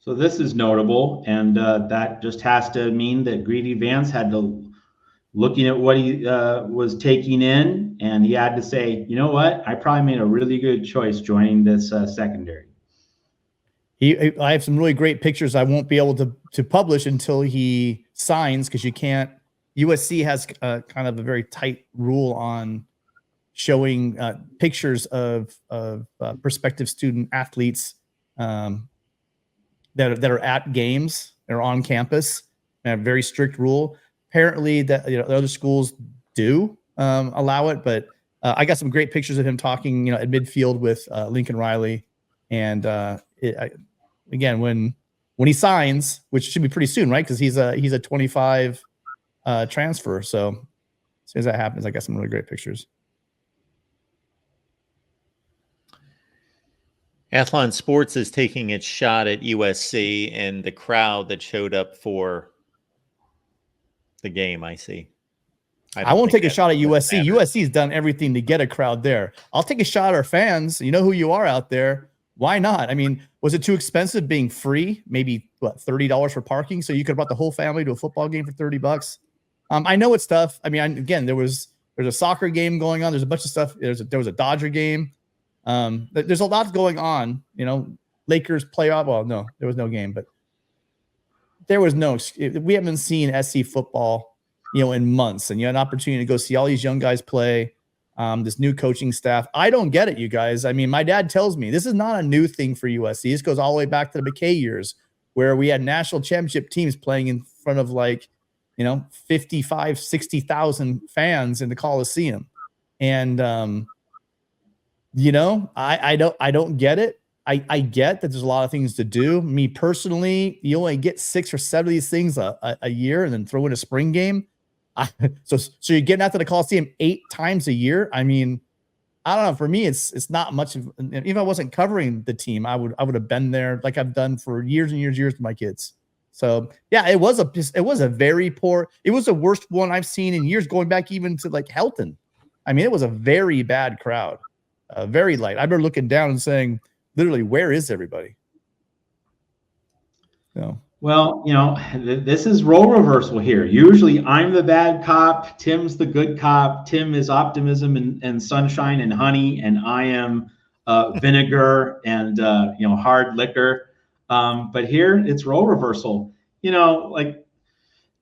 So this is notable, and that just has to mean that Greedy Vance had to looking at what he was taking in, and he had to say, you know what, I probably made a really good choice joining this secondary. I have some really great pictures I won't be able to publish until he signs, because you can't. USC has kind of a very tight rule on showing pictures of prospective student athletes that are at games or on campus. They have a very strict rule. Apparently, that other schools do allow it, but I got some great pictures of him talking, at midfield with Lincoln Riley, and again, when he signs, which should be pretty soon, right? Because he's a 25 transfer. So as soon as that happens, I got some really great pictures. Athlon Sports is taking its shot at USC and the crowd that showed up for the game. I see. I won't take a shot at USC. USC's done everything to get a crowd there. I'll take a shot at our fans. You know who you are out there. Why not? I mean, was it too expensive being free? Maybe $30 for parking, so you could have brought the whole family to a football game for $30. I know it's tough. I mean, again, there's a soccer game going on. There's a bunch of stuff. There was a Dodger game. There's a lot going on. Lakers playoff. Well, no, there was no game, but there was no. We haven't seen SC football, in months, and you had an opportunity to go see all these young guys play. This new coaching staff. I don't get it, you guys. I mean, my dad tells me this is not a new thing for USC. This goes all the way back to the McKay years, where we had national championship teams playing in front of 55, 60,000 fans in the Coliseum. And, I don't get it. I get that there's a lot of things to do. Me personally, you only get 6 or 7 of these things a year, and then throw in a spring game. So you're getting out to the Coliseum 8 times a year. I mean, I don't know. For me, it's not much of. Even if I wasn't covering the team, I would have been there like I've done for years and years with my kids. So yeah, it was a very poor. It was the worst one I've seen in years, going back even to Helton. I mean, it was a very bad crowd, very light. I remember looking down and saying, literally, where is everybody? So. Well, this is role reversal here. Usually I'm the bad cop. Tim's the good cop. Tim is optimism and sunshine and honey, and I am vinegar and, hard liquor. But here it's role reversal.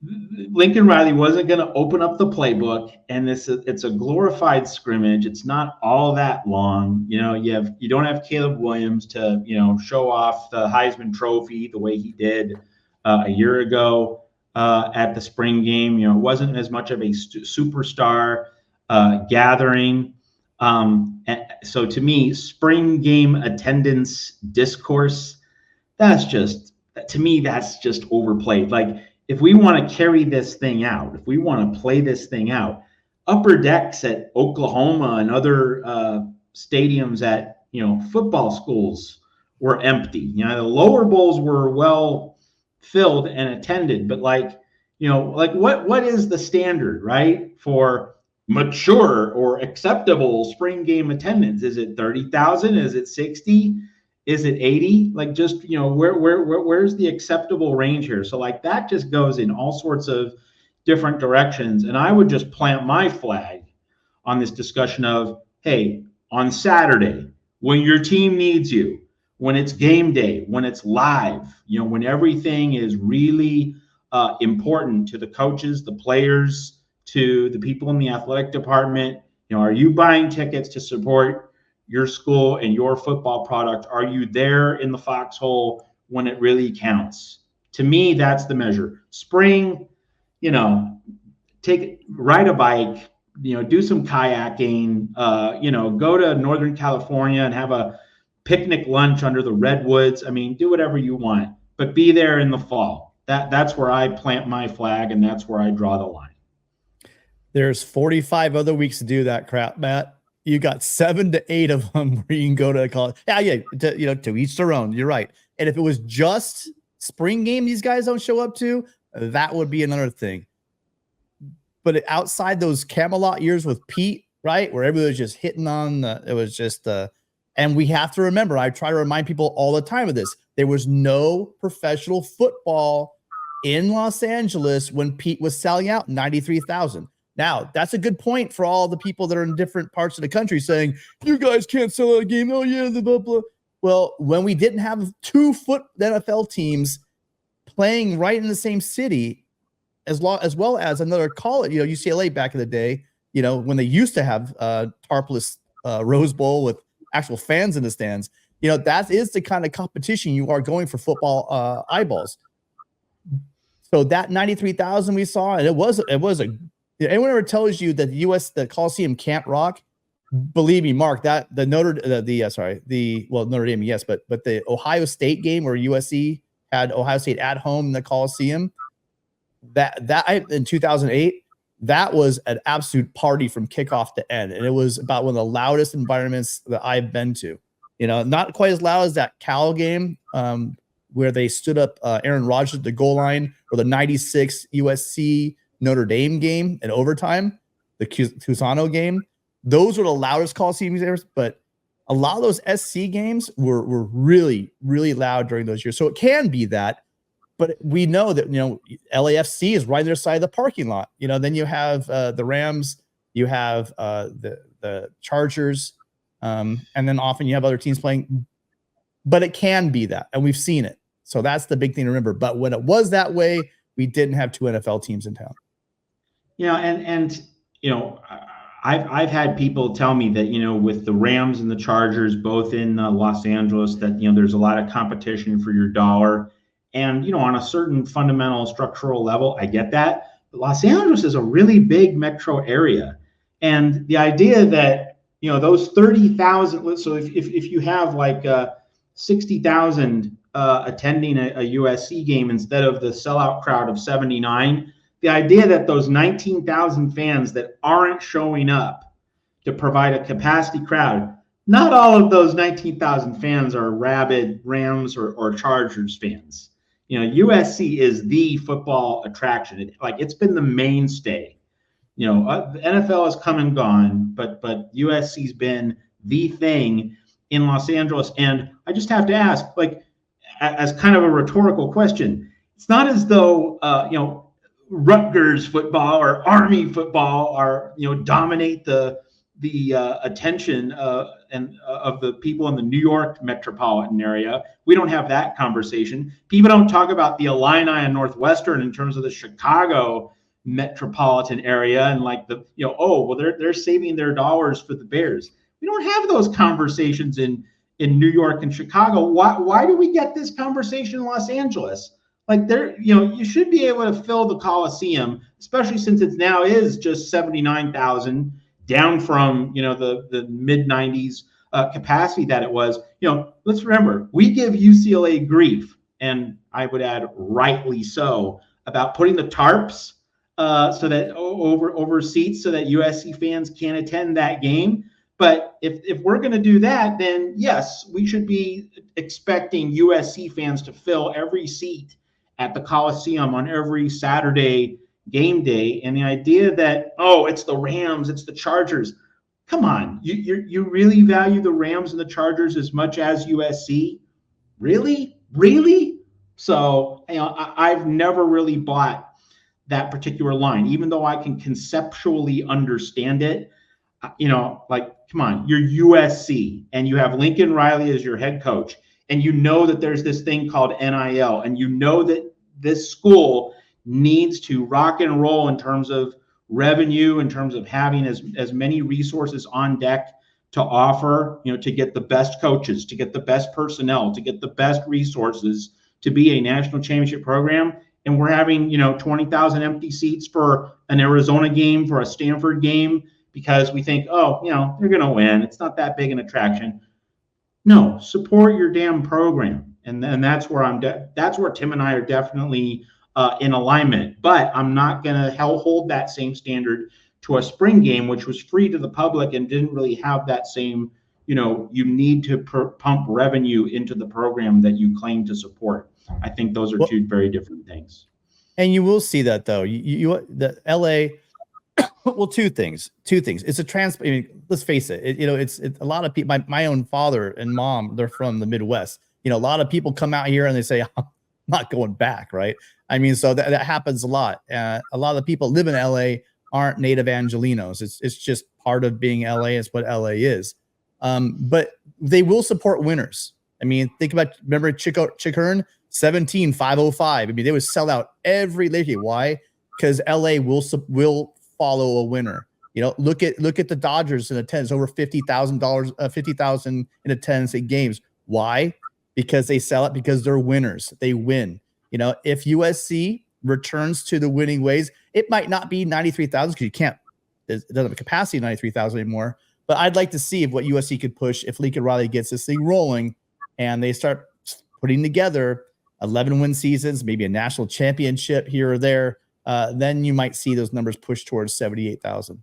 Lincoln Riley wasn't going to open up the playbook, and it's a glorified scrimmage. It's not all that long. You don't have Caleb Williams to show off the Heisman Trophy the way he did a year ago at the spring game. It wasn't as much of a superstar gathering. So to me, spring game attendance discourse, that's just overplayed. If we want to carry this thing out, if we want to play this thing out, upper decks at Oklahoma and other stadiums at football schools were empty. The lower bowls were well filled and attended, but what is the standard, right, for mature or acceptable spring game attendance? Is it 30,000? Is it 60? Is it 80? Where's the acceptable range here? So that just goes in all sorts of different directions. And I would just plant my flag on this discussion of, hey, on Saturday, when your team needs you, when it's game day, when it's live, when everything is really important to the coaches, the players, to the people in the athletic department, are you buying tickets to support your school and your football product? Are you there in the foxhole when it really counts? To me, that's the measure. Spring, ride a bike, do some kayaking, go to Northern California and have a picnic lunch under the redwoods. I mean, do whatever you want, but be there in the fall. That's where I plant my flag, and that's where I draw the line. There's 45 other weeks to do that crap, Matt. You got 7 to 8 of them where you can go to college. Yeah, to each their own. You're right. And if it was just spring game these guys don't show up to, that would be another thing. But outside those Camelot years with Pete, right, where everybody was just hitting on it was just And we have to remember, I try to remind people all the time of this. There was no professional football in Los Angeles when Pete was selling out 93,000. Now, that's a good point for all the people that are in different parts of the country saying, you guys can't sell out a game. Oh, yeah, the blah, blah. Well, when we didn't have 2 NFL teams playing right in the same city, as well as another college, UCLA back in the day, when they used to have tarpless Rose Bowl with actual fans in the stands, that is the kind of competition you are going for football eyeballs. So that 93,000 we saw, and it was anyone ever tells you that the Coliseum can't rock, believe me, Mark, that Notre Dame, yes, but the Ohio State game where USC had Ohio State at home in the Coliseum, that in 2008, that was an absolute party from kickoff to end, and it was about one of the loudest environments that I've been to. Not quite as loud as that Cal game, where they stood up Aaron Rodgers at the goal line, or the '96 USC Notre Dame game in overtime, the Cusano game. Those were the loudest Coliseum games, but a lot of those SC games were really, really loud during those years. So it can be that, but we know that, LAFC is right on their side of the parking lot. Then you have the Rams, you have the Chargers, and then often you have other teams playing, but it can be that, and we've seen it. So that's the big thing to remember. But when it was that way, we didn't have 2 NFL teams in town. I've had people tell me that, with the Rams and the Chargers both in Los Angeles, that, there's a lot of competition for your dollar. And, on a certain fundamental structural level, I get that. But Los Angeles is a really big metro area. And the idea that, those 30,000, so if you have like 60,000 attending a USC game instead of the sellout crowd of 79, the idea that those 19,000 fans that aren't showing up to provide a capacity crowd, not all of those 19,000 fans are rabid Rams or Chargers fans. USC is the football attraction. It's been the mainstay. The NFL has come and gone, but USC's been the thing in Los Angeles. And I just have to ask, as kind of a rhetorical question, it's not as though, Rutgers football or Army football are dominate the attention of the people in the New York metropolitan area. We don't have that conversation. People don't talk about the Illini and Northwestern in terms of the Chicago metropolitan area and they're saving their dollars for the Bears. We don't have those conversations in New York and Chicago. Why do we get this conversation in Los Angeles? You should be able to fill the Coliseum, especially since it now is just 79,000, down from, the mid 90s capacity that it was. Let's remember, we give UCLA grief, and I would add rightly so, about putting the tarps so that over seats so that USC fans can't attend that game. But if we're going to do that, then yes, we should be expecting USC fans to fill every seat at the Coliseum on every Saturday game day. And the idea that, it's the Rams, it's the Chargers. Come on, you really value the Rams and the Chargers as much as USC? Really? So, I've never really bought that particular line, even though I can conceptually understand it. Come on, you're USC and you have Lincoln Riley as your head coach. And that there's this thing called NIL, and that this school needs to rock and roll in terms of revenue, in terms of having as many resources on deck to offer, to get the best coaches, to get the best personnel, to get the best resources to be a national championship program. And we're having, 20,000 empty seats for an Arizona game, for a Stanford game, because we think, they're going to win. It's not that big an attraction. No, support your damn program, and that's where that's where Tim and I are definitely in alignment. But I'm not going to hold that same standard to a spring game, which was free to the public and didn't really have that same. You need to pump revenue into the program that you claim to support. I think those are two very different things. And you will see that though. The LA, Well, two things. It's a I mean, let's face it. It's a lot of people. My own father and mom, they're from the Midwest. A lot of people come out here and they say, I'm not going back, right? I mean, so that happens a lot. A lot of the people live in LA aren't native Angelinos. It's just part of being LA. It's what LA is. But they will support winners. I mean, remember Chick Hearn, 17,505. I mean, they would sell out every league. Why? Because LA will follow a winner. Look at the Dodgers in attendance, over $50,000, 50,000 in attendance at games. Why? Because they sell it, because they're winners. They win. If USC returns to the winning ways, it might not be 93,000 because it doesn't have a capacity of 93,000 anymore. But I'd like to see if what USC could push if Lincoln Riley gets this thing rolling and they start putting together 11-win seasons, maybe a national championship here or there. Then you might see those numbers push towards 78,000.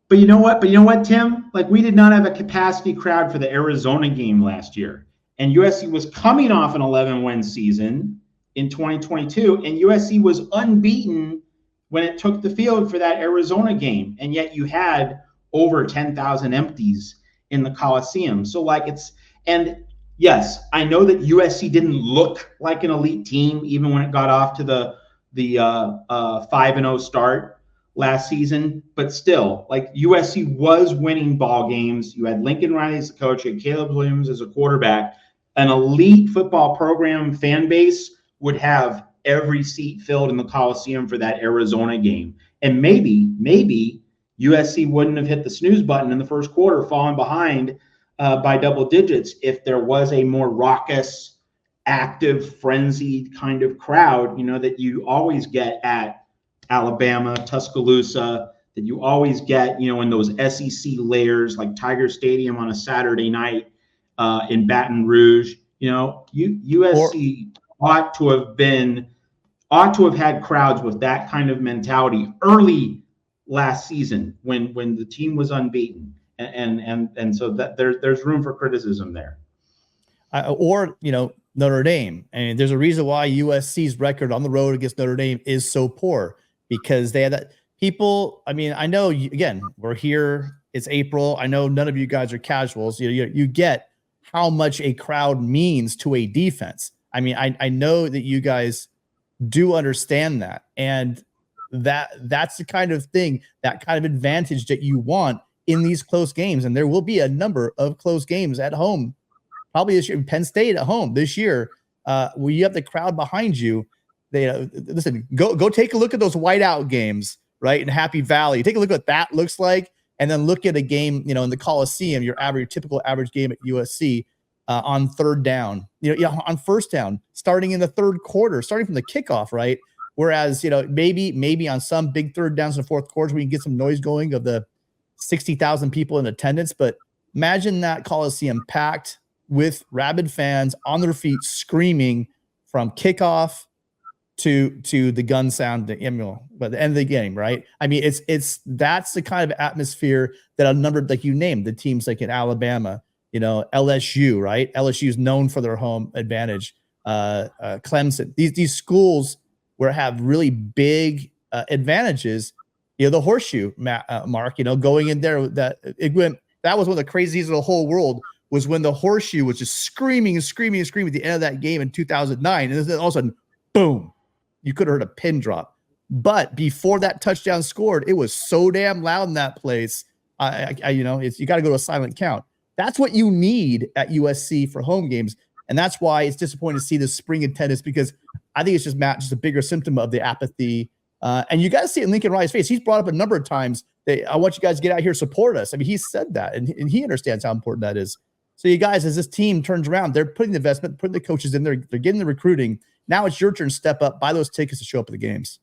But you know what, Tim? Like, we did not have a capacity crowd for the Arizona game last year. And USC was coming off an 11-win season in 2022, and USC was unbeaten when it took the field for that Arizona game. And yet you had over 10,000 empties in the Coliseum. So and yes, I know that USC didn't look like an elite team even when it got off to the 5-0 start last season, but still, USC was winning ball games. You had Lincoln Riley as the coach, you had Caleb Williams as a quarterback. An elite football program fan base would have every seat filled in the Coliseum for that Arizona game. And maybe USC wouldn't have hit the snooze button in the first quarter, falling behind by double digits, if there was a more raucous, active, frenzied kind of crowd, that you always get at Alabama, Tuscaloosa, that you always get, in those SEC layers like Tiger Stadium on a Saturday night in Baton Rouge. USC ought to have had crowds with that kind of mentality early last season when the team was unbeaten, and so that there's room for criticism there. Or Notre Dame. I mean, there's a reason why USC's record on the road against Notre Dame is so poor, because they had that people. I mean, I know again, we're here. It's April. I know none of you guys are casuals. You get how much a crowd means to a defense. I mean, I know that you guys do understand that, and that's the kind of thing, that kind of advantage that you want in these close games. And there will be a number of close games at home, probably this year. Penn State at home this year, where you have the crowd behind you. Listen, go take a look at those whiteout games, right, in Happy Valley. Take a look at what that looks like, and then look at a game, in the Coliseum, your typical average game at USC on third down, on first down, starting in the third quarter, starting from the kickoff, right? Whereas, maybe on some big third downs in the fourth quarter, we can get some noise going of the 60,000 people in attendance. But imagine that Coliseum packed with rabid fans on their feet, screaming from kickoff to the gun sound, by the end of the game, right? I mean, that's the kind of atmosphere that a number, like you named, the teams like in Alabama, LSU, right? LSU is known for their home advantage. Clemson, these schools where have really big advantages. The horseshoe, Mark, going in there, that was one of the craziest of the whole world, was when the horseshoe was just screaming at the end of that game in 2009. And then all of a sudden, boom, you could have heard a pin drop. But before that touchdown scored, it was so damn loud in that place. You got to go to a silent count. That's what you need at USC for home games. And that's why it's disappointing to see this spring attendance, because I think it's just, Matt, just a bigger symptom of the apathy. And you got to see it in Lincoln Riley's face. He's brought up a number of times that I want you guys to get out here, support us. I mean, he said that, and he understands how important that is. So you guys, as this team turns around, they're putting the investment, putting the coaches in there, they're getting the recruiting. Now it's your turn to step up, buy those tickets to show up at the games.